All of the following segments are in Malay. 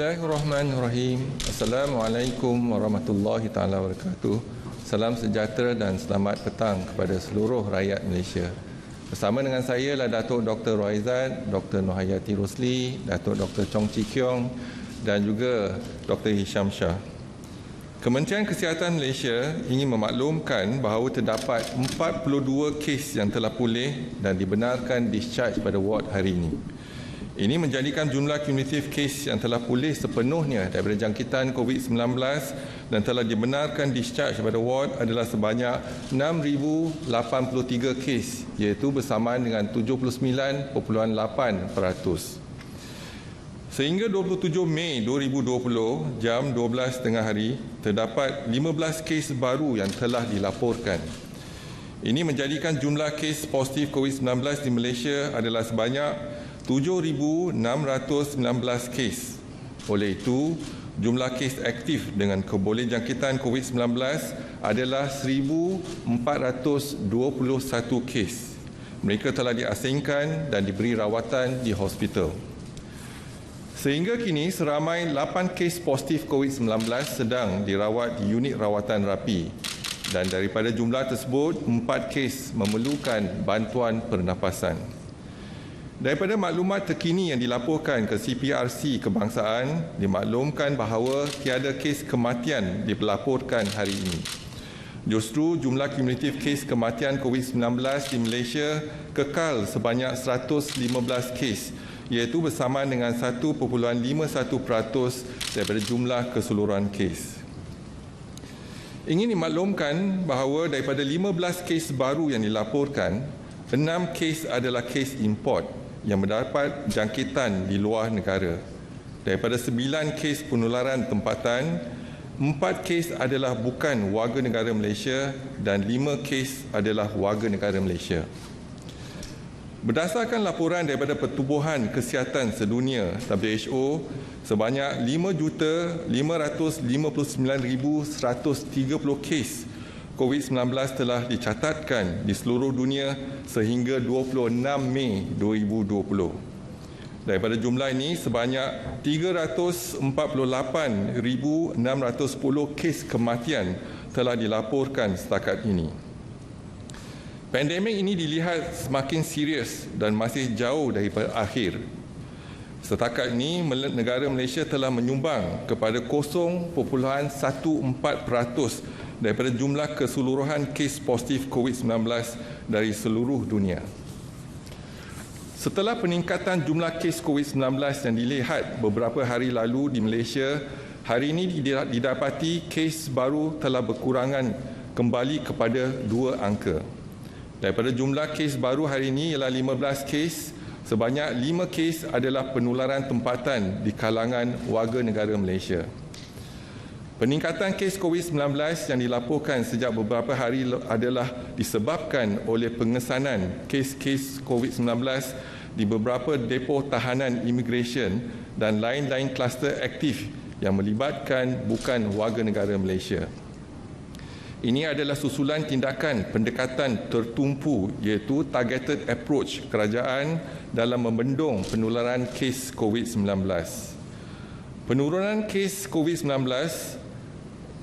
Bismillahirrahmanirrahim. Assalamualaikum warahmatullahi taala wabarakatuh. Salam sejahtera dan selamat petang kepada seluruh rakyat Malaysia. Bersama dengan saya adalah Datuk Dr. Rohaizat, Dr. Nohayati Rosli, Datuk Dr. Chong Chee Kiong dan juga Dr. Hisham Shah. Kementerian Kesihatan Malaysia ingin memaklumkan bahawa terdapat 42 kes yang telah pulih dan dibenarkan discharge pada ward hari ini. Ini menjadikan jumlah kumulatif kes yang telah pulih sepenuhnya daripada jangkitan COVID-19 dan telah dibenarkan discharge pada ward adalah sebanyak 6,083 kes, iaitu bersamaan dengan 79.8%. Sehingga 27 Mei 2020, jam 12 tengah hari, terdapat 15 kes baru yang telah dilaporkan. Ini menjadikan jumlah kes positif COVID-19 di Malaysia adalah sebanyak 7,619 kes. Oleh itu, jumlah kes aktif dengan kebolehjangkitan COVID-19 adalah 1,421 kes. Mereka telah diasingkan dan diberi rawatan di hospital. Sehingga kini seramai 8 kes positif COVID-19 sedang dirawat di unit rawatan rapi. Dan daripada jumlah tersebut, 4 kes memerlukan bantuan pernafasan. Daripada maklumat terkini yang dilaporkan ke CPRC Kebangsaan, dimaklumkan bahawa tiada kes kematian dilaporkan hari ini. Justru jumlah kumulatif kes kematian COVID-19 di Malaysia kekal sebanyak 115 kes, iaitu bersamaan dengan 1.51% daripada jumlah keseluruhan kes. Ingin dimaklumkan bahawa daripada 15 kes baru yang dilaporkan, 6 kes adalah kes import yang mendapat jangkitan di luar negara. Daripada 9 kes penularan tempatan, 4 kes adalah bukan warga negara Malaysia dan 5 kes adalah warga negara Malaysia. Berdasarkan laporan daripada Pertubuhan Kesihatan Sedunia (WHO), sebanyak 5,559,130 kes COVID-19 telah dicatatkan di seluruh dunia sehingga 26 Mei 2020. Daripada jumlah ini, sebanyak 348,610 kes kematian telah dilaporkan setakat ini. Pandemik ini dilihat semakin serius dan masih jauh daripada akhir. Setakat ini, negara Malaysia telah menyumbang kepada 0.14% daripada jumlah keseluruhan kes positif COVID-19 dari seluruh dunia. Setelah peningkatan jumlah kes COVID-19 yang dilihat beberapa hari lalu di Malaysia, hari ini didapati kes baru telah berkurangan kembali kepada 2 angka. Daripada jumlah kes baru hari ini ialah 15 kes, sebanyak 5 kes adalah penularan tempatan di kalangan warga negara Malaysia. Peningkatan kes COVID-19 yang dilaporkan sejak beberapa hari adalah disebabkan oleh pengesanan kes-kes COVID-19 di beberapa depo tahanan imigresen dan lain-lain kluster aktif yang melibatkan bukan warga negara Malaysia. Ini adalah susulan tindakan pendekatan tertumpu iaitu targeted approach kerajaan dalam membendung penularan kes COVID-19. Penurunan kes COVID-19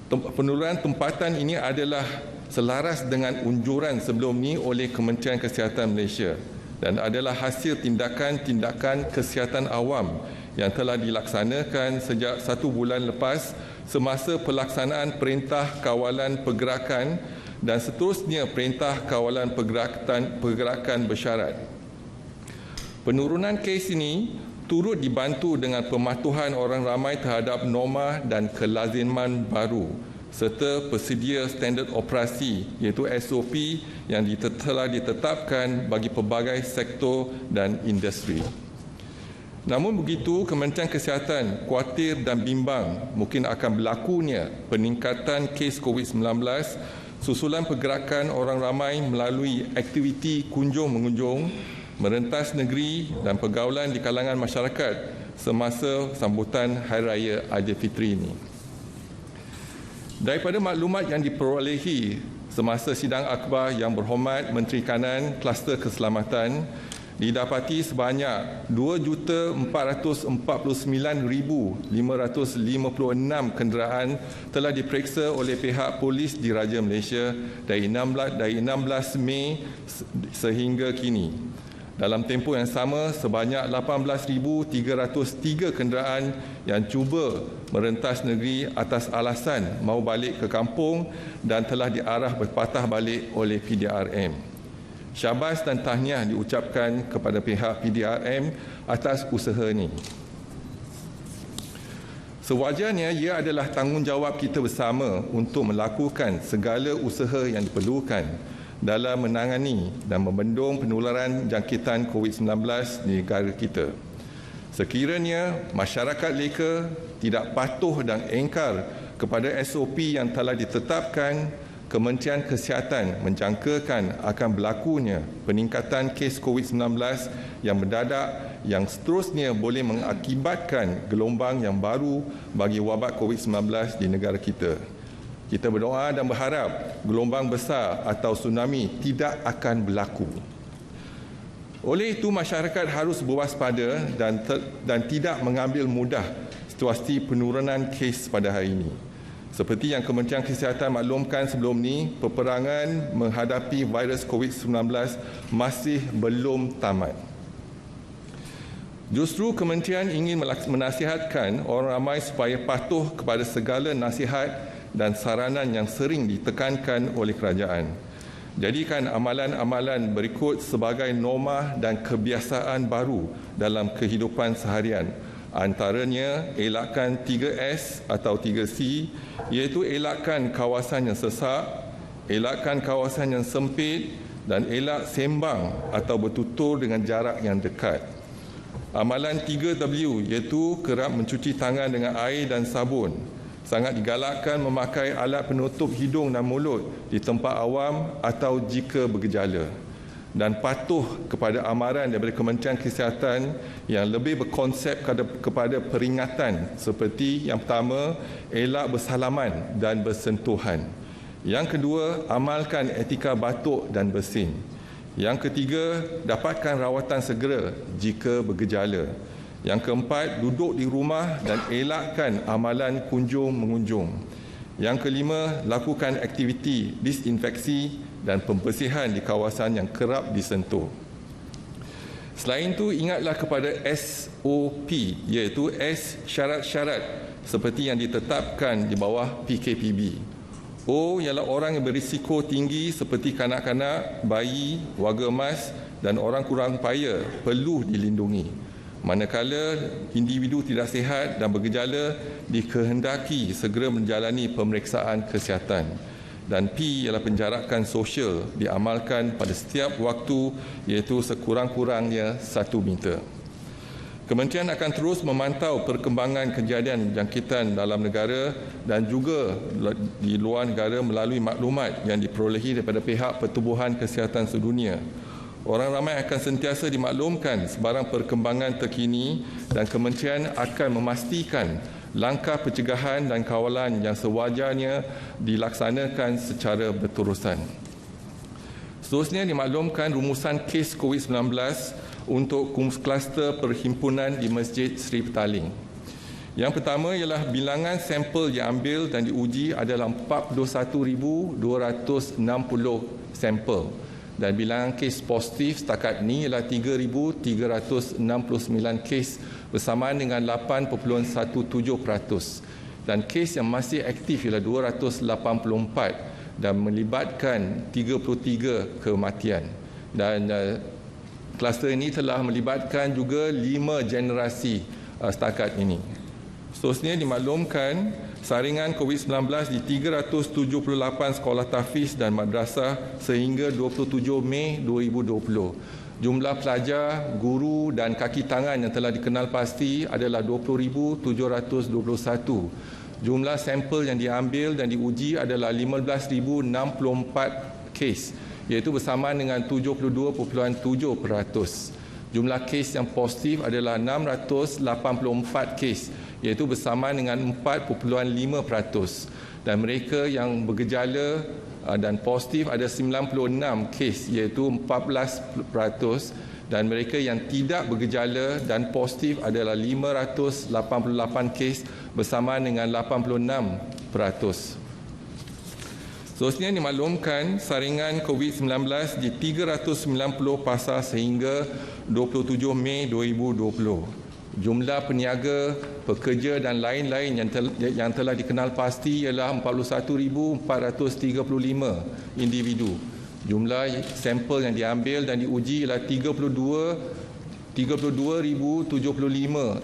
Penularan tempatan ini adalah selaras dengan unjuran sebelum ini oleh Kementerian Kesihatan Malaysia dan adalah hasil tindakan-tindakan kesihatan awam yang telah dilaksanakan sejak 1 bulan lepas semasa pelaksanaan Perintah Kawalan Pergerakan dan seterusnya Perintah Kawalan Pergerakan Bersyarat. Penurunan kes ini turut dibantu dengan pematuhan orang ramai terhadap norma dan kelaziman baru serta persedia standard operasi iaitu SOP yang telah ditetapkan bagi pelbagai sektor dan industri. Namun begitu, Kementerian Kesihatan khuatir dan bimbang mungkin akan berlakunya peningkatan kes COVID-19 susulan pergerakan orang ramai melalui aktiviti kunjung-mengunjung, merentas negeri dan pergaulan di kalangan masyarakat semasa sambutan Hari Raya Aidilfitri ini. Daripada maklumat yang diperolehi semasa sidang akhbar Yang Berhormat Menteri Kanan Kluster Keselamatan, didapati sebanyak 2,449,556 kenderaan telah diperiksa oleh pihak polis Diraja Malaysia dari 16 Mei sehingga kini. Dalam tempoh yang sama, sebanyak 18,303 kenderaan yang cuba merentas negeri atas alasan mahu balik ke kampung dan telah diarah berpatah balik oleh PDRM. Syabas dan tahniah diucapkan kepada pihak PDRM atas usaha ini. Sewajarnya, ia adalah tanggungjawab kita bersama untuk melakukan segala usaha yang diperlukan dalam menangani dan membendung penularan jangkitan COVID-19 di negara kita. Sekiranya masyarakat leka tidak patuh dan engkar kepada SOP yang telah ditetapkan, Kementerian Kesihatan menjangkakan akan berlakunya peningkatan kes COVID-19 yang mendadak yang seterusnya boleh mengakibatkan gelombang yang baru bagi wabak COVID-19 di negara kita. Kita berdoa dan berharap gelombang besar atau tsunami tidak akan berlaku. Oleh itu, masyarakat harus berwaspada dan tidak mengambil mudah situasi penurunan kes pada hari ini. Seperti yang Kementerian Kesihatan maklumkan sebelum ini, peperangan menghadapi virus COVID-19 masih belum tamat. Justru kementerian ingin menasihatkan orang ramai supaya patuh kepada segala nasihat dan saranan yang sering ditekankan oleh kerajaan. Jadikan amalan-amalan berikut sebagai norma dan kebiasaan baru dalam kehidupan seharian. Antaranya, elakkan 3S atau 3C, iaitu elakkan kawasan yang sesak, elakkan kawasan yang sempit dan elak sembang atau bertutur dengan jarak yang dekat. Amalan 3W iaitu kerap mencuci tangan dengan air dan sabun. Sangat digalakkan memakai alat penutup hidung dan mulut di tempat awam atau jika bergejala. Dan patuh kepada amaran daripada Kementerian Kesihatan yang lebih berkonsep kepada peringatan seperti yang pertama, elak bersalaman dan bersentuhan. Yang kedua, amalkan etika batuk dan bersin. Yang ketiga, dapatkan rawatan segera jika bergejala. Yang keempat, duduk di rumah dan elakkan amalan kunjung-mengunjung. Yang kelima, lakukan aktiviti disinfeksi dan pembersihan di kawasan yang kerap disentuh. Selain itu, ingatlah kepada SOP, iaitu S syarat-syarat seperti yang ditetapkan di bawah PKPB. O ialah orang yang berisiko tinggi seperti kanak-kanak, bayi, warga emas dan orang kurang upaya perlu dilindungi. Manakala individu tidak sihat dan bergejala dikehendaki segera menjalani pemeriksaan kesihatan. Dan P ialah penjarakan sosial diamalkan pada setiap waktu iaitu sekurang-kurangnya 1 meter. Kementerian akan terus memantau perkembangan kejadian jangkitan dalam negara dan juga di luar negara melalui maklumat yang diperolehi daripada pihak Pertubuhan Kesihatan Sedunia. Orang ramai akan sentiasa dimaklumkan sebarang perkembangan terkini dan kementerian akan memastikan langkah pencegahan dan kawalan yang sewajarnya dilaksanakan secara berterusan. Seterusnya dimaklumkan rumusan kes COVID-19 untuk kluster perhimpunan di Masjid Seri Petaling. Yang pertama ialah bilangan sampel yang ambil dan diuji adalah 41,260 sampel. Dan bilangan kes positif setakat ini ialah 3,369 kes bersamaan dengan 8.17%. Dan kes yang masih aktif ialah 284 dan melibatkan 33 kematian. Dan kluster ini telah melibatkan juga 5 generasi setakat ini. Seterusnya dimaklumkan saringan COVID-19 di 378 sekolah tahfiz dan madrasah sehingga 27 Mei 2020. Jumlah pelajar, guru dan kaki tangan yang telah dikenal pasti adalah 20,721. Jumlah sampel yang diambil dan diuji adalah 15,064 kes, iaitu bersamaan dengan 72.7%. Jumlah kes yang positif adalah 684 kes, iaitu bersamaan dengan 4.5%. Dan mereka yang bergejala dan positif ada 96 kes, iaitu 14%. dan mereka yang tidak bergejala dan positif adalah 588 kes bersamaan dengan 86%. Seterusnya dimaklumkan saringan COVID-19 di 390 pasar sehingga 27 Mei 2020. Jumlah peniaga, pekerja dan lain-lain yang telah dikenal pasti ialah 41,435 individu. Jumlah sampel yang diambil dan diuji ialah 32,075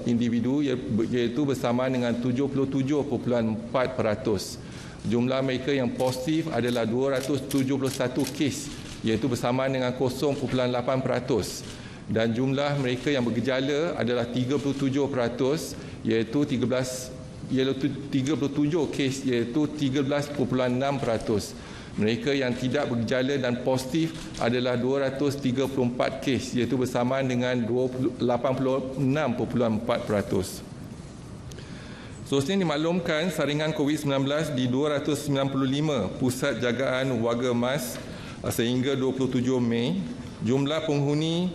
individu iaitu bersamaan dengan 77.4%. Jumlah mereka yang positif adalah 271 kes iaitu bersamaan dengan 0.8%. Dan jumlah mereka yang bergejala adalah 37% iaitu 37 kes iaitu 13.6%. Mereka yang tidak bergejala dan positif adalah 234 kes iaitu bersamaan dengan 86.4%. Seterusnya dimaklumkan saringan COVID-19 di 295 pusat jagaan warga emas sehingga 27 Mei. Jumlah penghuni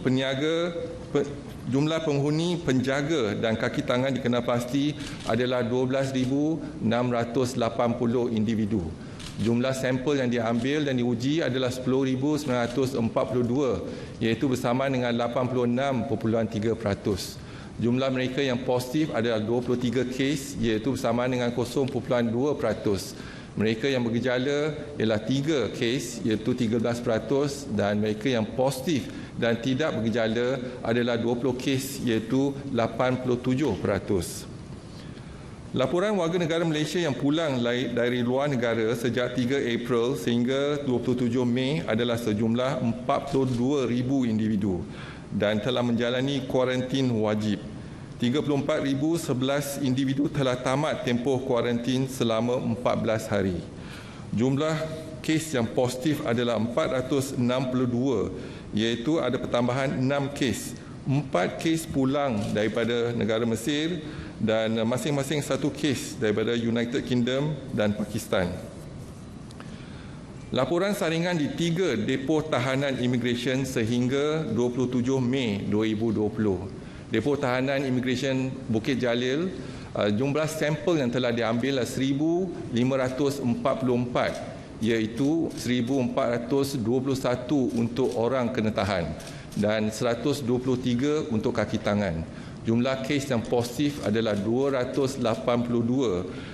penjaga dan kaki tangan dikenal pasti adalah 12,680 individu. Jumlah sampel yang diambil dan diuji adalah 10,942 iaitu bersamaan dengan 86.3%. Jumlah mereka yang positif adalah 23 kes iaitu bersamaan dengan 0.2%. Mereka yang bergejala ialah 3 kes iaitu 13% dan mereka yang positif dan tidak bergejala adalah 20 kes iaitu 87%. Laporan warga negara Malaysia yang pulang dari luar negara sejak 3 April sehingga 27 Mei adalah sejumlah 42,000 individu dan telah menjalani kuarantin wajib. 34,011 individu telah tamat tempoh kuarantin selama 14 hari. Jumlah kes yang positif adalah 462 iaitu ada pertambahan 6 kes. 4 kes pulang daripada negara Mesir dan masing-masing 1 kes daripada United Kingdom dan Pakistan. Laporan saringan di 3 depo tahanan imigresen sehingga 27 Mei 2020. Depo tahanan imigresen Bukit Jalil, jumlah sampel yang telah diambil adalah 1,544 iaitu 1,421 untuk orang kena tahan dan 123 untuk kaki tangan. Jumlah kes yang positif adalah 282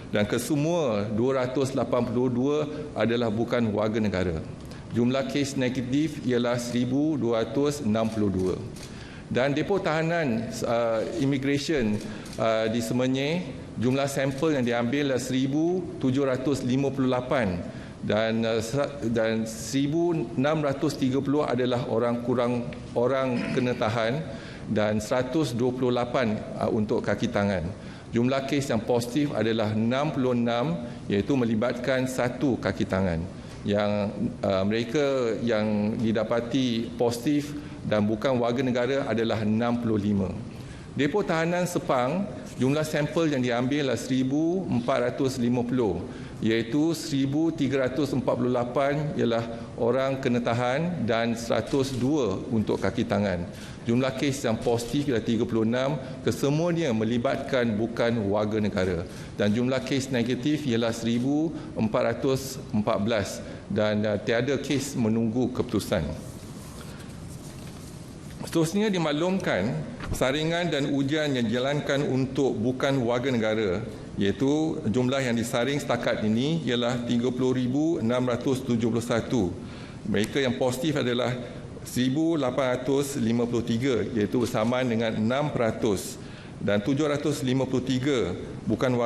dan kesemua 282 adalah bukan warga negara. Jumlah kes negatif ialah 1,262. Dan depo tahanan imigresen di Semenyih, jumlah sampel yang diambil adalah 1,758 dan 1,630 adalah orang kena tahan dan 128 untuk kaki tangan. Jumlah kes yang positif adalah 66 iaitu melibatkan 1 kaki tangan. Yang mereka yang didapati positif dan bukan warga negara adalah 65. Depo tahanan Sepang, jumlah sampel yang diambil adalah 1,450 iaitu 1,348 ialah orang kena tahan dan 102 untuk kaki tangan. Jumlah kes yang positif ialah 36, kesemuanya melibatkan bukan warga negara. Dan jumlah kes negatif ialah 1,414 dan tiada kes menunggu keputusan. Seterusnya dimaklumkan saringan dan ujian yang dijalankan untuk bukan warga negara iaitu jumlah yang disaring setakat ini ialah 30,671. Mereka yang positif adalah 1,853 iaitu bersamaan dengan 6% dan 753 bukan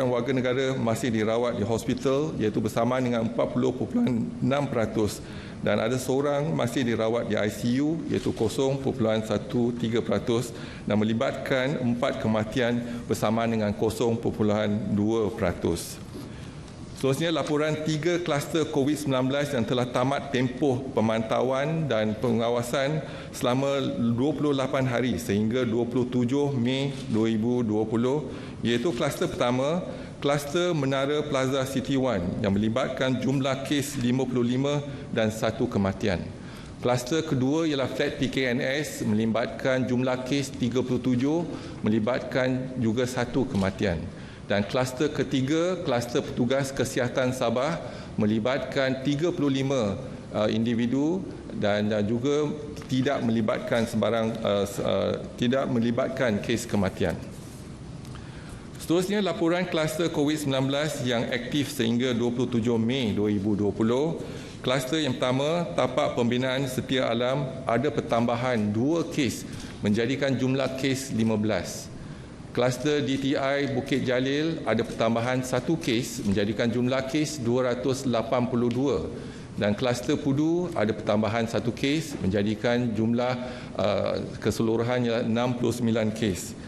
warga negara masih dirawat di hospital iaitu bersamaan dengan 40.6% dan ada seorang masih dirawat di ICU iaitu 0.13% dan melibatkan 4 kematian bersamaan dengan 0.2%. Seterusnya laporan 3 kluster COVID-19 yang telah tamat tempoh pemantauan dan pengawasan selama 28 hari sehingga 27 Mei 2020 iaitu kluster pertama, kluster Menara Plaza City One yang melibatkan jumlah kes 55 dan 1 kematian. Kluster kedua ialah flat PKNS melibatkan jumlah kes 37, melibatkan juga 1 kematian. Dan kluster ketiga, kluster petugas kesihatan Sabah melibatkan 35 individu dan juga tidak melibatkan tidak melibatkan kes kematian. Seterusnya, laporan kluster COVID-19 yang aktif sehingga 27 Mei 2020. Kluster yang pertama, tapak pembinaan setia alam, ada pertambahan 2 kes menjadikan jumlah kes 15. Kluster DTI Bukit Jalil ada pertambahan 1 kes menjadikan jumlah kes 282. Dan kluster Pudu ada pertambahan 1 kes menjadikan jumlah keseluruhannya 69 kes.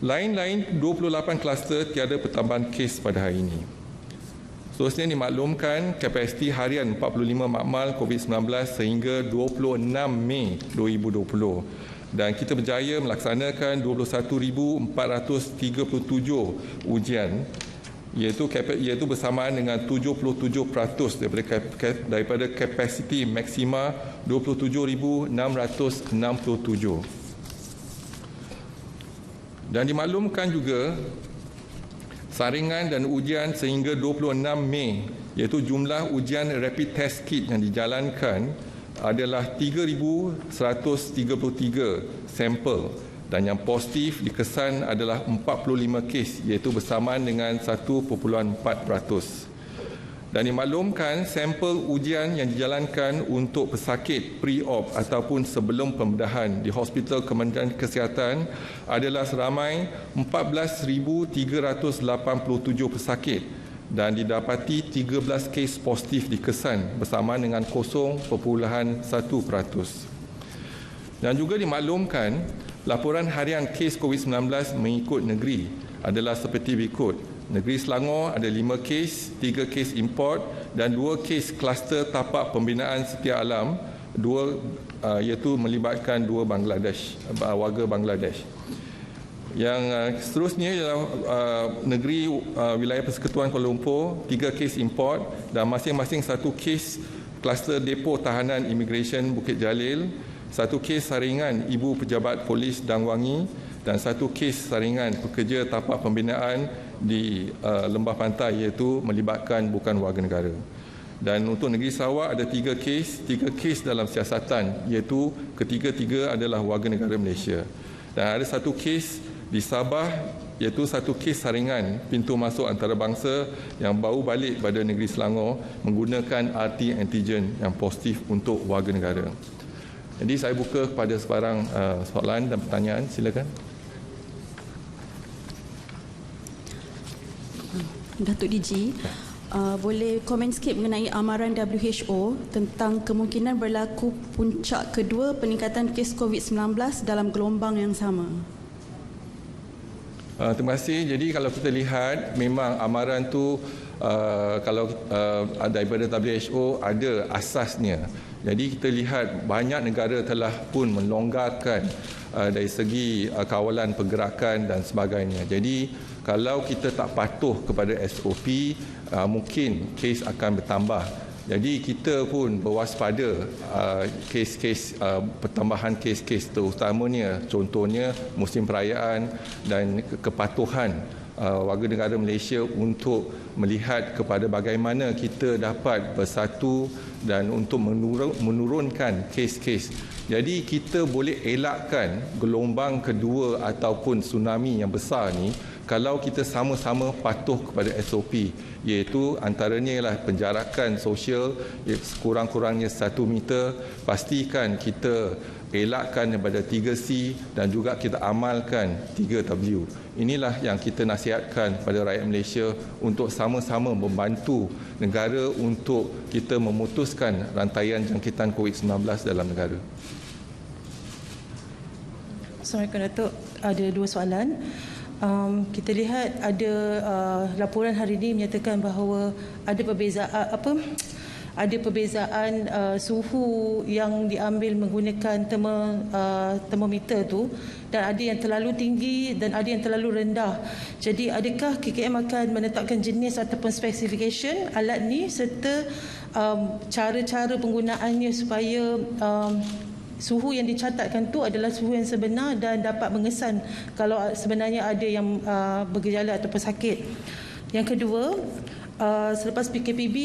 Lain-lain 28 kluster tiada pertambahan kes pada hari ini. Seterusnya dimaklumkan kapasiti harian 45 makmal COVID-19 sehingga 26 Mei 2020 dan kita berjaya melaksanakan 21,437 ujian iaitu bersamaan dengan 77% daripada kapasiti maksima 27,667. Dan dimaklumkan juga saringan dan ujian sehingga 26 Mei iaitu jumlah ujian rapid test kit yang dijalankan adalah 3,133 sampel dan yang positif dikesan adalah 45 kes iaitu bersamaan dengan 1.4%. Dan dimaklumkan sampel ujian yang dijalankan untuk pesakit pre-op ataupun sebelum pembedahan di Hospital Kementerian Kesihatan adalah seramai 14,387 pesakit dan didapati 13 kes positif dikesan bersamaan dengan 0.1%. Dan juga dimaklumkan laporan harian kes COVID-19 mengikut negeri adalah seperti berikut. Negeri Selangor ada 5 kes, 3 kes import dan 2 kes kluster tapak pembinaan setia alam, iaitu melibatkan 2 Bangladesh, warga Bangladesh. Yang seterusnya ialah negeri wilayah Persekutuan Kuala Lumpur, 3 kes import dan masing-masing 1 kes kluster depo tahanan imigresen Bukit Jalil, 1 kes saringan ibu pejabat polis Dangwangi dan 1 kes saringan pekerja tapak pembinaan di Lembah Pantai iaitu melibatkan bukan warga negara. Dan untuk negeri Sarawak ada 3 kes dalam siasatan iaitu ketiga-tiga adalah warga negara Malaysia. Dan ada 1 kes di Sabah iaitu 1 kes saringan pintu masuk antarabangsa yang baru balik pada negeri Selangor menggunakan RT antigen yang positif untuk warga negara. Jadi saya buka kepada sebarang soalan dan pertanyaan, silakan. Datuk DG, boleh komen sikit mengenai amaran WHO tentang kemungkinan berlaku puncak kedua peningkatan kes COVID-19 dalam gelombang yang sama? Terima kasih. Jadi kalau kita lihat memang amaran tu daripada WHO ada asasnya. Jadi kita lihat banyak negara telah pun melonggarkan dari segi kawalan pergerakan dan sebagainya. Jadi kalau kita tak patuh kepada SOP, mungkin kes akan bertambah. Jadi kita pun berwaspada kes-kes pertambahan kes-kes terutamanya contohnya musim perayaan dan kepatuhan warga negara Malaysia untuk melihat kepada bagaimana kita dapat bersatu dan untuk menurunkan kes-kes. Jadi kita boleh elakkan gelombang kedua ataupun tsunami yang besar ni kalau kita sama-sama patuh kepada SOP, iaitu antaranya ialah penjarakan sosial sekurang-kurangnya 1 meter, pastikan kita elakkan daripada 3C dan juga kita amalkan 3W. Inilah yang kita nasihatkan pada rakyat Malaysia untuk sama-sama membantu negara untuk kita memutuskan rantaian jangkitan COVID-19 dalam negara. Assalamualaikum Datuk. Ada 2 soalan. Kita lihat ada laporan hari ini menyatakan bahawa ada perbezaan suhu yang diambil menggunakan termometer tu dan ada yang terlalu tinggi dan ada yang terlalu rendah. Jadi adakah KKM akan menetapkan jenis ataupun specification alat ni serta cara-cara penggunaannya supaya suhu yang dicatatkan tu adalah suhu yang sebenar dan dapat mengesan kalau sebenarnya ada yang bergejala ataupun sakit. Yang kedua, selepas PKPB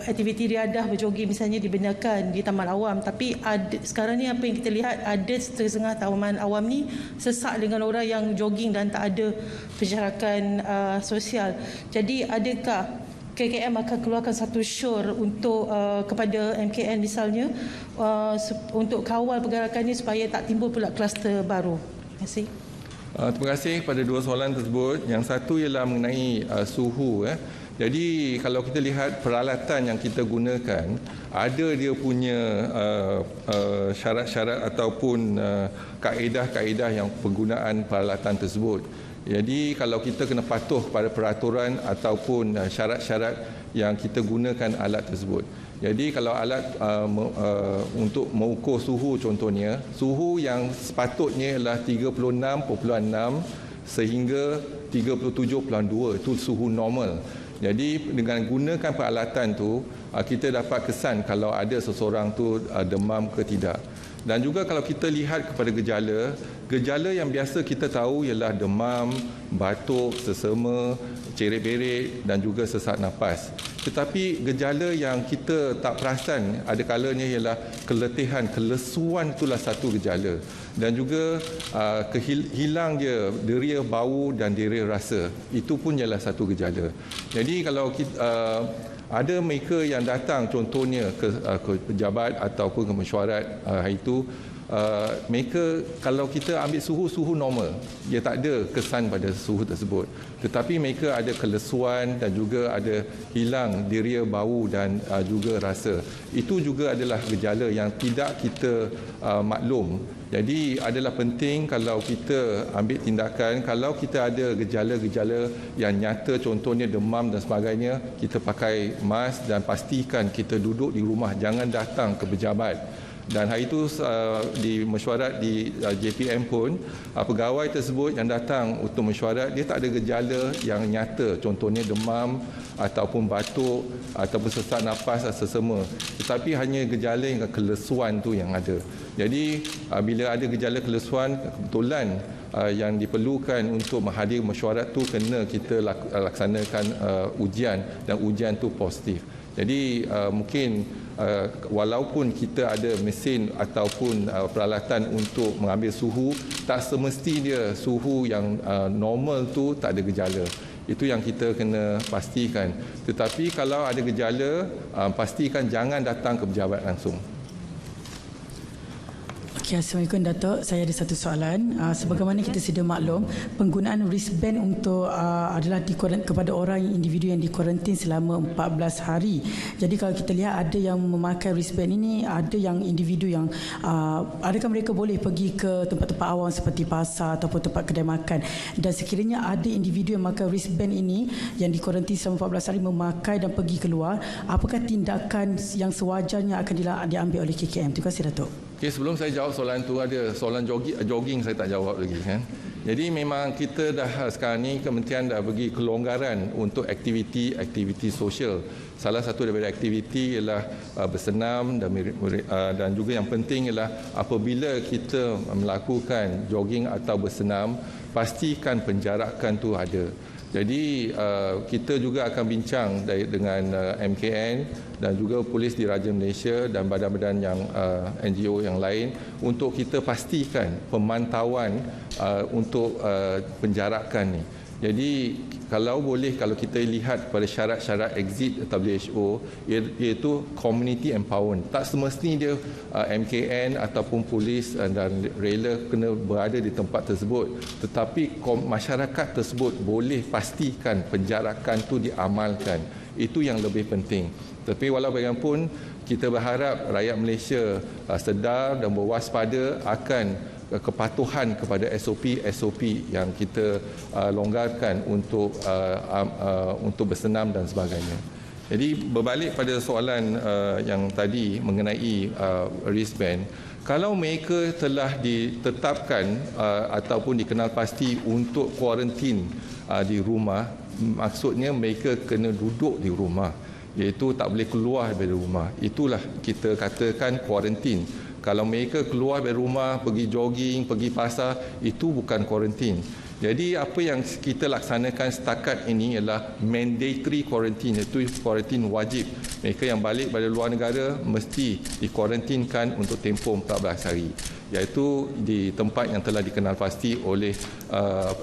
aktiviti riadah berjoging misalnya dibenarkan di taman awam, tapi sekarang ni apa yang kita lihat, ada setengah taman awam ni sesak dengan orang yang jogging dan tak ada penjarakan sosial. Jadi adakah KKM akan keluarkan satu syur untuk kepada MKN misalnya untuk kawal pergerakan ini supaya tak timbul pula kluster baru? Terima kasih. Terima kasih pada dua soalan tersebut. Yang satu ialah mengenai suhu. Jadi kalau kita lihat peralatan yang kita gunakan, ada dia punya syarat-syarat ataupun kaedah-kaedah yang penggunaan peralatan tersebut. Jadi kalau kita kena patuh pada peraturan ataupun syarat-syarat yang kita gunakan alat tersebut. Jadi kalau alat untuk mengukur suhu contohnya, suhu yang sepatutnya ialah 36.6 sehingga 37.2, itu suhu normal. Jadi dengan gunakan peralatan tu, kita dapat kesan kalau ada seseorang tu demam ke tidak. Dan juga kalau kita lihat kepada gejala yang biasa kita tahu ialah demam, batuk, sesama, cerit-berit dan juga sesak nafas. Tetapi gejala yang kita tak perasan ada kalanya ialah keletihan, kelesuan, itulah satu gejala. Dan juga hilang dia deria bau dan deria rasa, itu pun ialah satu gejala. Jadi kalau kita ada mereka yang datang contohnya ke pejabat ataupun ke mesyuarat hari itu, mereka kalau kita ambil suhu normal, dia tak ada kesan pada suhu tersebut. Tetapi mereka ada kelesuan dan juga ada hilang deria bau dan juga rasa. Itu juga adalah gejala yang tidak kita maklum. Jadi adalah penting kalau kita ambil tindakan, kalau kita ada gejala-gejala yang nyata contohnya demam dan sebagainya, kita pakai mask dan pastikan kita duduk di rumah, jangan datang ke pejabat. Dan hari itu di mesyuarat di JPM pun, pegawai tersebut yang datang untuk mesyuarat, dia tak ada gejala yang nyata, contohnya demam ataupun batuk ataupun sesak nafas atau sesama. Tetapi hanya gejala yang kelesuan tu yang ada. Jadi bila ada gejala kelesuan, kebetulan yang diperlukan untuk menghadiri mesyuarat tu kena kita laksanakan ujian dan ujian tu positif. Jadi mungkin walaupun kita ada mesin ataupun peralatan untuk mengambil suhu, tak semesti dia suhu yang normal tu tak ada gejala. Itu yang kita kena pastikan. Tetapi kalau ada gejala, pastikan jangan datang ke pejabat langsung. Assalamualaikum Datuk, saya ada satu soalan. Sebagaimana kita sedia maklum, penggunaan wristband untuk adalah kepada orang individu yang dikuarantin selama 14 hari. Jadi kalau kita lihat ada yang memakai wristband ini, ada yang individu yang adakah mereka boleh pergi ke tempat-tempat awam seperti pasar ataupun tempat kedai makan, dan sekiranya ada individu yang memakai wristband ini yang dikuarantin selama 14 hari memakai dan pergi keluar, apakah tindakan yang sewajarnya akan diambil oleh KKM? Terima kasih Datuk. Okay, sebelum saya jawab soalan tu, ada soalan jogging saya tak jawab lagi kan. Jadi memang kita dah sekarang ni kementerian dah bagi kelonggaran untuk aktiviti sosial. Salah satu daripada aktiviti ialah bersenam dan juga yang penting ialah apabila kita melakukan jogging atau bersenam, pastikan penjarakan tu ada. Jadi kita juga akan bincang dengan MKN dan juga Polis Diraja Malaysia dan badan-badan yang NGO yang lain untuk kita pastikan pemantauan untuk penjarakan ni. Jadi kalau boleh, kalau kita lihat pada syarat-syarat exit WHO, iaitu community empowerment. Tak semestinya dia MKN ataupun polis dan rela kena berada di tempat tersebut. Tetapi masyarakat tersebut boleh pastikan penjarakan itu diamalkan. Itu yang lebih penting. Tapi walau bagaimanapun, kita berharap rakyat Malaysia sedar dan berwaspada akan kepatuhan kepada SOP yang kita longgarkan untuk bersenam dan sebagainya. Jadi berbalik pada soalan yang tadi mengenai wristband, kalau mereka telah ditetapkan ataupun dikenal pasti untuk kuarantin di rumah, maksudnya mereka kena duduk di rumah. iaitu tak boleh keluar dari rumah. Itulah kita katakan kuarantin. Kalau mereka keluar dari rumah, pergi jogging, pergi pasar, itu bukan kuarantin. Jadi apa yang kita laksanakan setakat ini ialah mandatory quarantine, iaitu kuarantin wajib. Mereka yang balik dari luar negara mesti dikuarantinkan untuk tempoh 14 hari, iaitu di tempat yang telah dikenal pasti oleh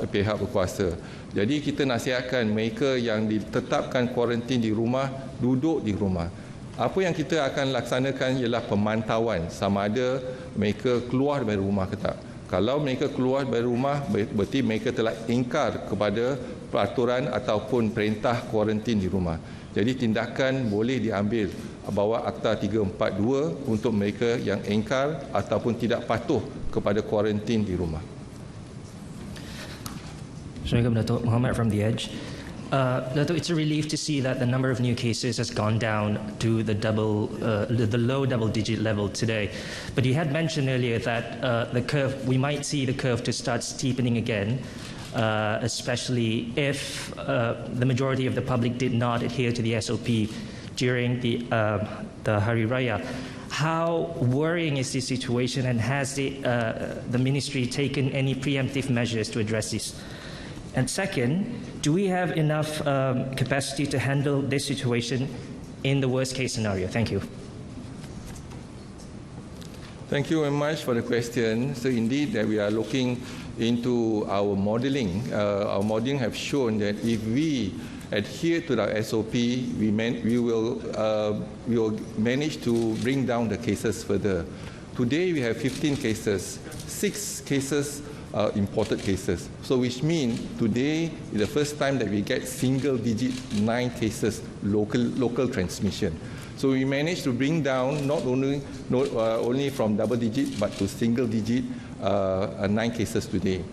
pihak berkuasa. Jadi kita nasihatkan mereka yang ditetapkan kuarantin di rumah, duduk di rumah. Apa yang kita akan laksanakan ialah pemantauan sama ada mereka keluar dari rumah ke tak. Kalau mereka keluar dari rumah, berarti mereka telah ingkar kepada peraturan ataupun perintah kuarantin di rumah. Jadi tindakan boleh diambil bawah Akta 342 untuk mereka yang ingkar ataupun tidak patuh kepada kuarantin di rumah. Assalamualaikum, Datuk. Muhammad from The Edge. Datuk, it's a relief to see that the number of new cases has gone down to the low double-digit level today. But you had mentioned earlier that the curve, we might see the curve to start steepening again, especially if the majority of the public did not adhere to the SOP during the Hari Raya. How worrying is this situation, and has the ministry taken any preemptive measures to address this? And second, do we have enough capacity to handle this situation in the worst case scenario? Thank you. Thank you very much for the question. So indeed that we are looking into our modelling. Our modelling have shown that if we adhere to the SOP, we will manage to bring down the cases further. Today we have 15 cases, 6 cases imported cases. So which means today is the first time that we get single-digit 9 cases local transmission. So we managed to bring down not only from double-digit but to single-digit 9 cases today.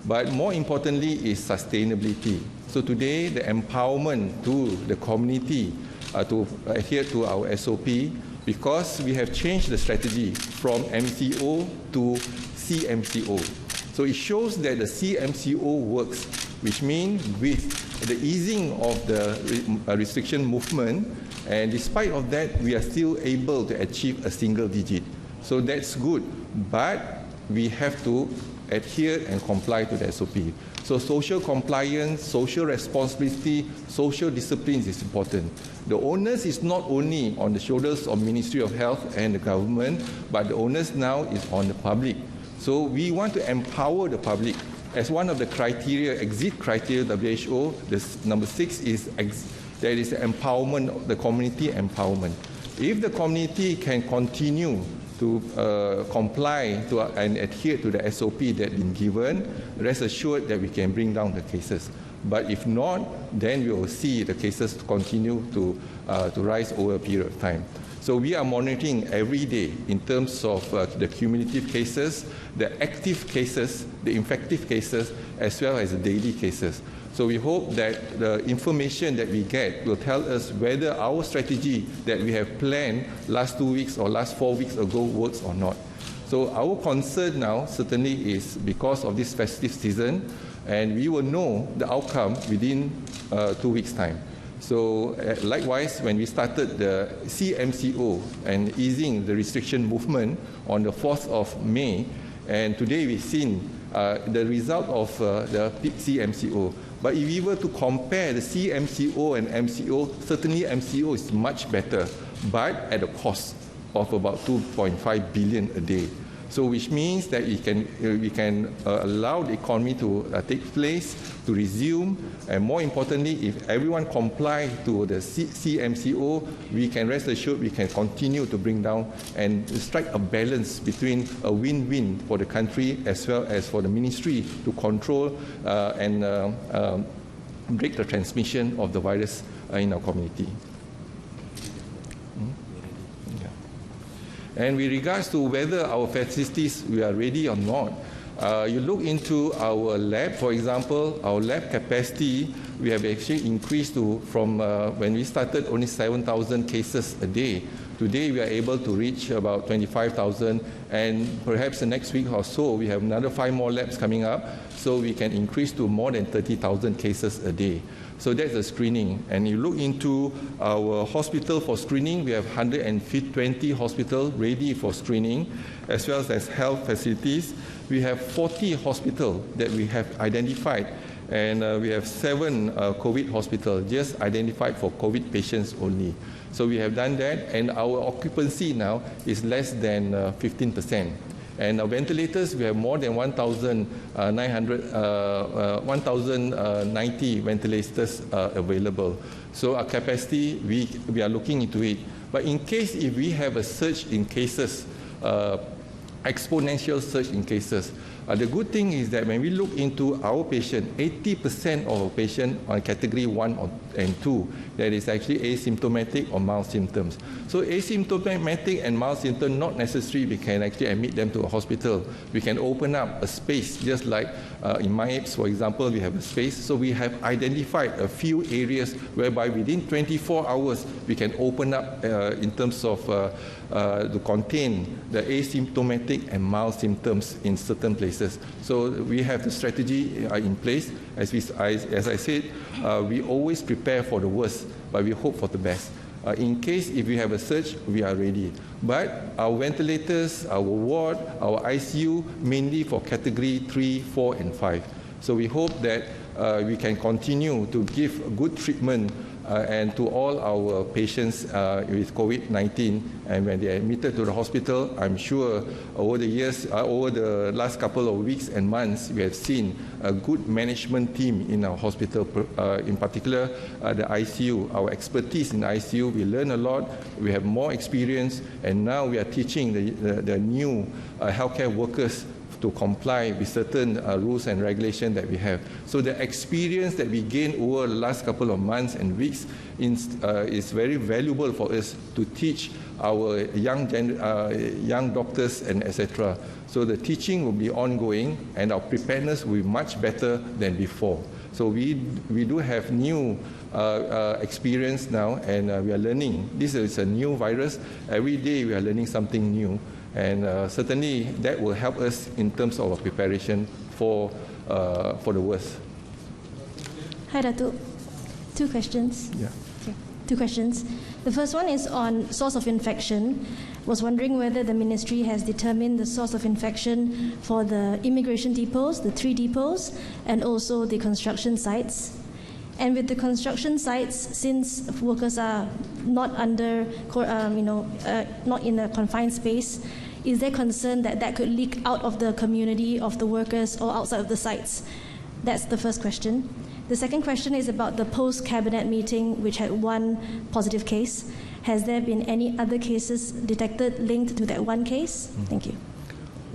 But more importantly is sustainability. So today the empowerment to the community to adhere to our SOP, because we have changed the strategy from MCO to CMCO. So it shows that the CMCO works, which means with the easing of the restriction movement, and despite of that, we are still able to achieve a single digit. So that's good, but we have to adhere and comply to the SOP. So social compliance, social responsibility, social discipline is important. The onus is not only on the shoulders of Ministry of Health and the government, but the onus now is on the public. So we want to empower the public. As one of the criteria, exit criteria WHO, this number 6 is there is empowerment, the community empowerment. If the community can continue to comply to, and adhere to the SOP that has been given, rest assured that we can bring down the cases. But if not, then we will see the cases continue to rise over a period of time. So we are monitoring every day in terms of the cumulative cases, the active cases, the infective cases, as well as the daily cases. So we hope that the information that we get will tell us whether our strategy that we have planned last 2 weeks or last 4 weeks ago works or not. So our concern now certainly is because of this festive season, and we will know the outcome within 2 weeks' time. So likewise, when we started the CMCO and easing the restriction movement on the 4th of May, and today we've seen the result of the CMCO. But if we were to compare the CMCO and MCO, certainly MCO is much better, but at a cost of about 2.5 billion a day. So which means that we can allow the economy to take place, to resume, and more importantly, if everyone comply to the CMCO, we can rest assured we can continue to bring down and strike a balance between a win-win for the country as well as for the ministry to control and break the transmission of the virus in our community. And with regards to whether our facilities we are ready or not, you look into our lab, for example, our lab capacity, we have actually increased to from when we started only 7,000 cases a day Today we are able to reach about 25,000, and perhaps the next week or so we have another 5 more labs coming up, so we can increase to more than 30,000 cases a day. So that's the screening. And you look into our hospital for screening, we have 120 hospitals ready for screening, as well as health facilities. We have 40 hospitals that we have identified, and we have 7 COVID hospitals just identified for COVID patients only. So we have done that, and our occupancy now is less than 15%. And our ventilators, we have more than 1,090 ventilators available. So our capacity, we are looking into it. But in case if we have a surge in cases, exponential surge in cases, the good thing is that when we look into our patient, 80% of our patient on category 1 and 2, that is actually asymptomatic or mild symptoms. So asymptomatic and mild symptoms, not necessary we can actually admit them to a hospital. We can open up a space, just like in MyAPS, for example, we have a space. So we have identified a few areas whereby within 24 hours we can open up in terms of to contain the asymptomatic and mild symptoms in certain places. So we have the strategy in place. As I said, we always prepare for the worst, but we hope for the best. In case if we have a surge, we are ready. But our ventilators, our ward, our ICU, mainly for category 3, 4, and 5. So we hope that we can continue to give good treatment and to all our patients with COVID-19, and when they are admitted to the hospital, I'm sure over the years, over the last couple of weeks and months, we have seen a good management team in our hospital, in particular the ICU. Our expertise in ICU, we learn a lot, we have more experience, and now we are teaching the new healthcare workers to comply with certain rules and regulations that we have. So the experience that we gained over the last couple of months and weeks is very valuable for us to teach our young doctors and etc. So the teaching will be ongoing, and our preparedness will be much better than before. So we do have new experience now, and we are learning. This is a new virus. Every day we are learning something new. And certainly that will help us in terms of our preparation for the worst. Hi, Datuk. 2 questions. Yeah. Okay. 2 questions. The first one is on source of infection. Was wondering whether the ministry has determined the source of infection for the immigration depots, the 3 depots, and also the construction sites. And with the construction sites, since workers are not under, not in a confined space, is there concern that that could leak out of the community of the workers or outside of the sites? That's the first question. The second question is about the post-cabinet meeting, which had 1 positive case. Has there been any other cases detected linked to that 1 case? Thank you.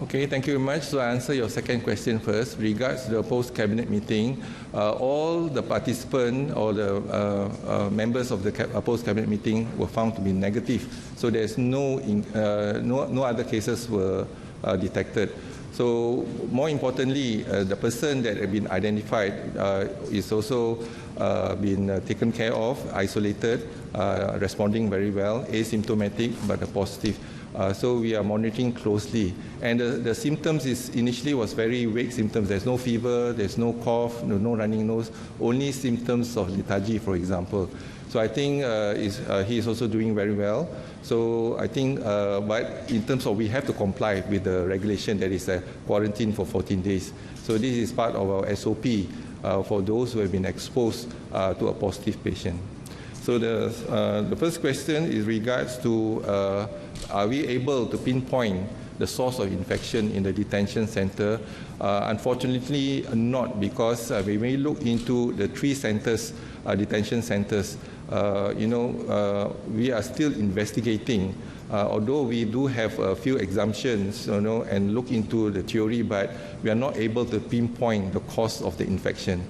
Okay, thank you very much. So I answer your second question first. Regards to the post-cabinet meeting, all the participants or the members of the post-cabinet meeting were found to be negative. So there's no other cases were detected. So more importantly, the person that had been identified is also been taken care of, isolated, responding very well, asymptomatic but positive. So we are monitoring closely, and the symptoms initially was very vague symptoms. There's no fever, there's no cough, no running nose, only symptoms of lethargy, for example. So I think he is also doing very well. So I think, but in terms of we have to comply with the regulation that is a quarantine for 14 days. So this is part of our SOP for those who have been exposed to a positive patient. So the first question is regards to are we able to pinpoint the source of infection in the detention center? Unfortunately not, because when we look into the 3 centers, detention centers, we are still investigating. Although we do have a few exemptions, and look into the theory, but we are not able to pinpoint the cause of the infection.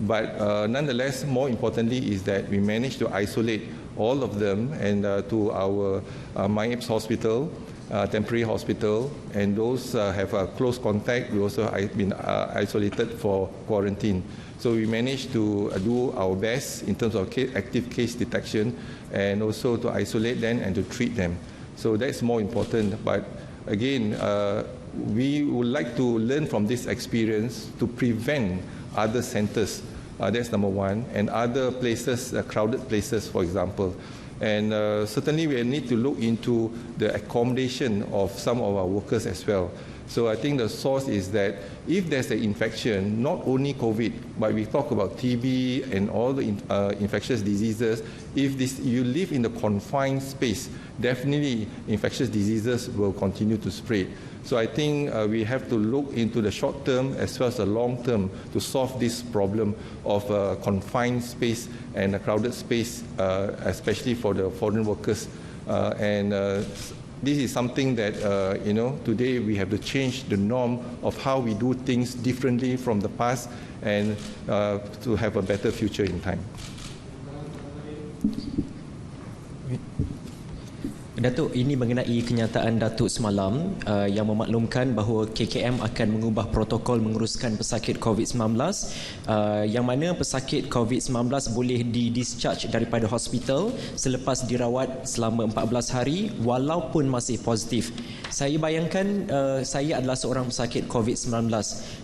But nonetheless, more importantly is that we managed to isolate all of them and to our MyAPS hospital, temporary hospital, and those have a close contact will also been isolated for quarantine. So we managed to do our best in terms of active case detection and also to isolate them and to treat them. So that's more important. But again, we would like to learn from this experience to prevent other centres. That's number one, and other places, crowded places, for example. And certainly we need to look into the accommodation of some of our workers as well. So I think the source is that if there's an infection, not only COVID, but we talk about TB and all the infectious diseases, if you live in the confined space, definitely infectious diseases will continue to spread. So I think we have to look into the short term as well as the long term to solve this problem of confined space and a crowded space, especially for the foreign workers. This is something that, today we have to change the norm of how we do things differently from the past and to have a better future in time. Datuk, ini mengenai kenyataan Datuk semalam yang memaklumkan bahawa KKM akan mengubah protokol menguruskan pesakit COVID-19 yang mana pesakit COVID-19 boleh di-discharge daripada hospital selepas dirawat selama 14 hari walaupun masih positif. Saya bayangkan saya adalah seorang pesakit COVID-19.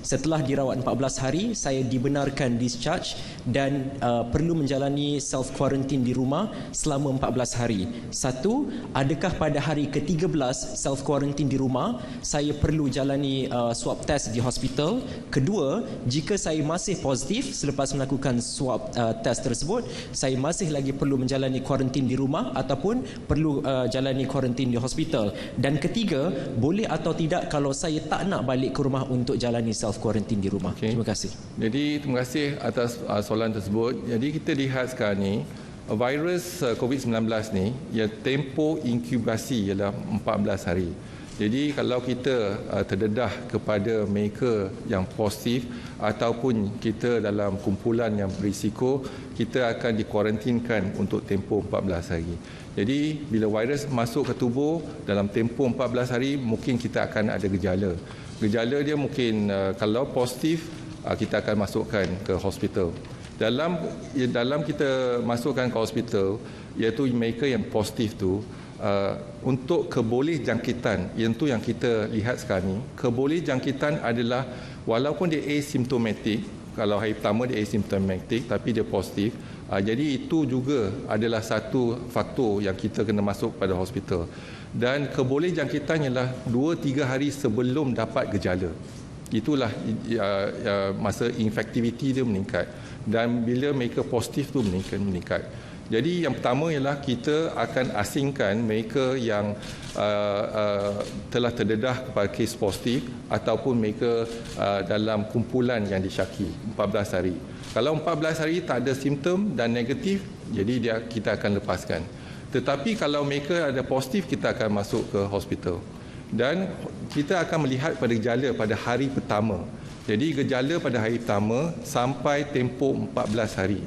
Setelah dirawat 14 hari, saya dibenarkan discharge dan perlu menjalani self-quarantine di rumah selama 14 hari. Satu, adakah pada hari ke-13 self-quarantine di rumah, saya perlu jalani swab test di hospital? Kedua, jika saya masih positif selepas melakukan swab test tersebut, saya masih lagi perlu menjalani quarantine di rumah ataupun perlu jalani quarantine di hospital? Dan ketiga, boleh atau tidak kalau saya tak nak balik ke rumah untuk jalani self-quarantine di rumah? Okay. Terima kasih. Jadi, terima kasih atas soalan tersebut. Jadi, kita lihat sekarang ni, virus COVID-19 ni, ya, tempoh inkubasi ialah 14 hari. Jadi kalau kita terdedah kepada mereka yang positif ataupun kita dalam kumpulan yang berisiko, kita akan dikuarantinkan untuk tempoh 14 hari. Jadi bila virus masuk ke tubuh dalam tempoh 14 hari, mungkin kita akan ada gejala. Gejala dia mungkin kalau positif, kita akan masukkan ke hospital. Dalam kita masukkan ke hospital, iaitu mereka yang positif tu, untuk keboleh jangkitan, itu yang kita lihat sekarang ni, keboleh jangkitan adalah walaupun dia asymptomatic, kalau hari pertama dia asymptomatic tapi dia positif, jadi itu juga adalah satu faktor yang kita kena masuk pada hospital. Dan keboleh jangkitan ialah 2-3 hari sebelum dapat gejala. Itulah masa infectivity dia meningkat, dan bila mereka positif tu meningkat. Jadi yang pertama ialah kita akan asingkan mereka yang telah terdedah kepada kes positif ataupun mereka dalam kumpulan yang disyaki 14 hari. Kalau 14 hari tak ada simptom dan negatif, jadi kita akan lepaskan. Tetapi kalau mereka ada positif, kita akan masuk ke hospital. Dan kita akan melihat pada gejala pada hari pertama. Jadi gejala pada hari pertama sampai tempoh 14 hari.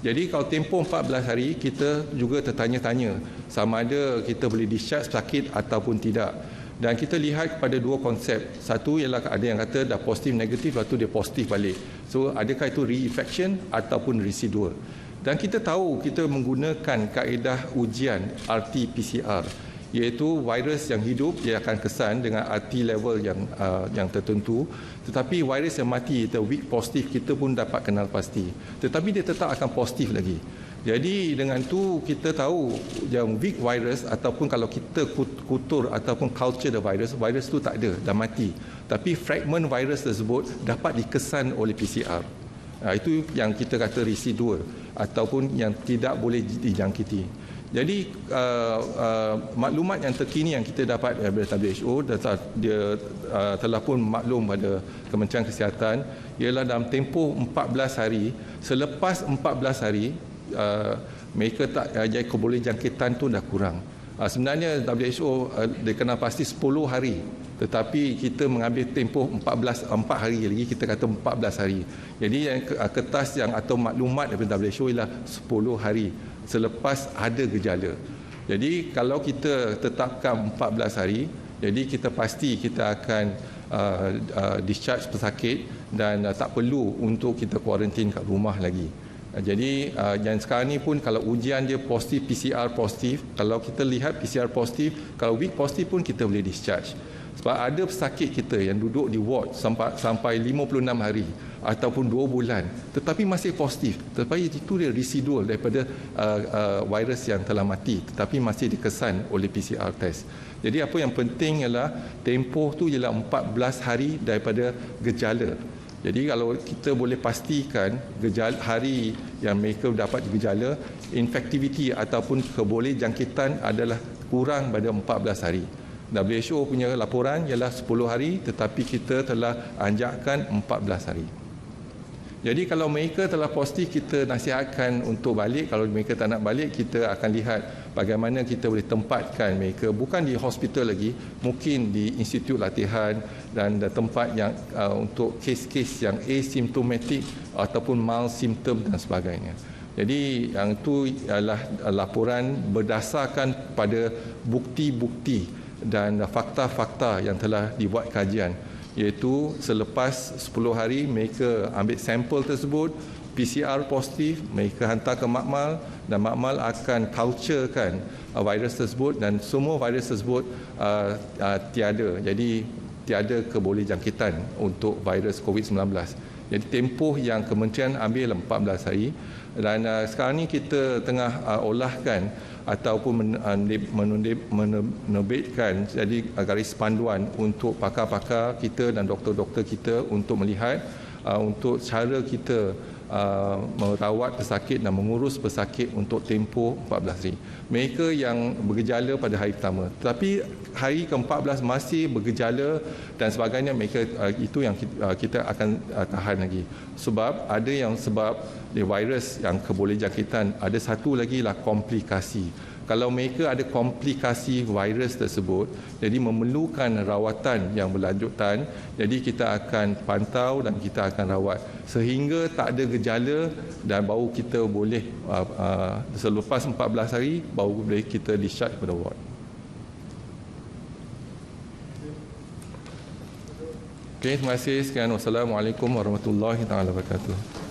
Jadi kalau tempoh 14 hari, kita juga tertanya-tanya sama ada kita boleh discharge sakit ataupun tidak. Dan kita lihat pada dua konsep. Satu ialah ada yang kata dah positif negatif, lepas tu dia positif balik. So adakah itu reinfection ataupun residual. Dan kita tahu kita menggunakan kaedah ujian RT-PCR, iaitu virus yang hidup dia akan kesan dengan RT level yang tertentu, tetapi virus yang mati atau weak positif kita pun dapat kenal pasti, tetapi dia tetap akan positif lagi. Jadi dengan tu kita tahu yang weak virus ataupun kalau kita kutur ataupun culture the virus tu tak ada, dah mati, tapi fragment virus tersebut dapat dikesan oleh PCR. Itu yang kita kata residual ataupun yang tidak boleh dijangkiti. Jadi maklumat yang terkini yang kita dapat daripada WHO, dia telah pun maklum pada Kementerian Kesihatan, ialah dalam tempoh 14 hari, selepas 14 hari mereka tak jadi keboleh jangkitan tu dah kurang. Sebenarnya WHO dia kenal pasti 10 hari, tetapi kita mengambil tempoh 4 hari lagi, kita kata 14 hari. Jadi yang kertas yang atau maklumat daripada WHO ialah 10 hari selepas ada gejala. Jadi kalau kita tetapkan 14 hari, jadi kita pasti kita akan discharge pesakit dan tak perlu untuk kita kuarantin kat rumah lagi. Jadi yang sekarang ni pun kalau ujian dia positif, PCR positif, kalau kita lihat PCR positif, kalau weak positif pun kita boleh discharge. Sebab ada pesakit kita yang duduk di ward sampai 56 hari ataupun 2 bulan tetapi masih positif. Tetapi itu dia residual daripada virus yang telah mati tetapi masih dikesan oleh PCR test. Jadi apa yang penting ialah tempoh tu ialah 14 hari daripada gejala. Jadi kalau kita boleh pastikan gejala hari yang mereka dapat gejala, infectivity ataupun keboleh jangkitan adalah kurang pada 14 hari. WHO punya laporan ialah 10 hari tetapi kita telah anjakkan 14 hari. Jadi kalau mereka telah positif, kita nasihatkan untuk balik. Kalau mereka tak nak balik, kita akan lihat bagaimana kita boleh tempatkan mereka bukan di hospital lagi, mungkin di institut latihan dan tempat yang untuk kes-kes yang asymptomatic ataupun mild symptom dan sebagainya. Jadi yang itu adalah laporan berdasarkan pada bukti-bukti dan fakta-fakta yang telah dibuat kajian, iaitu selepas 10 hari mereka ambil sampel tersebut, PCR positif, mereka hantar ke makmal dan makmal akan culturekan virus tersebut dan semua virus tersebut tiada. Jadi tiada keboleh jangkitan untuk virus COVID-19. Jadi tempoh yang kementerian ambil 14 hari dan sekarang ni kita tengah olahkan ataupun menerbitkan jadi garis panduan untuk pakar-pakar kita dan doktor-doktor kita untuk melihat untuk cara kita merawat pesakit dan mengurus pesakit untuk tempoh 14 hari. Mereka yang bergejala pada hari pertama, tetapi hari ke-14 masih bergejala dan sebagainya, mereka itu yang kita akan tahan lagi. Sebab ada yang sebab virus yang keboleh jangkitan, ada satu lagi lah komplikasi. Kalau mereka ada komplikasi virus tersebut, jadi memerlukan rawatan yang berlanjutan, jadi kita akan pantau dan kita akan rawat sehingga tak ada gejala dan baru kita boleh selepas 14 hari baru boleh kita discharge pada ward. Okey, terima kasih. Sekian. Wassalamualaikum warahmatullahi wabarakatuh.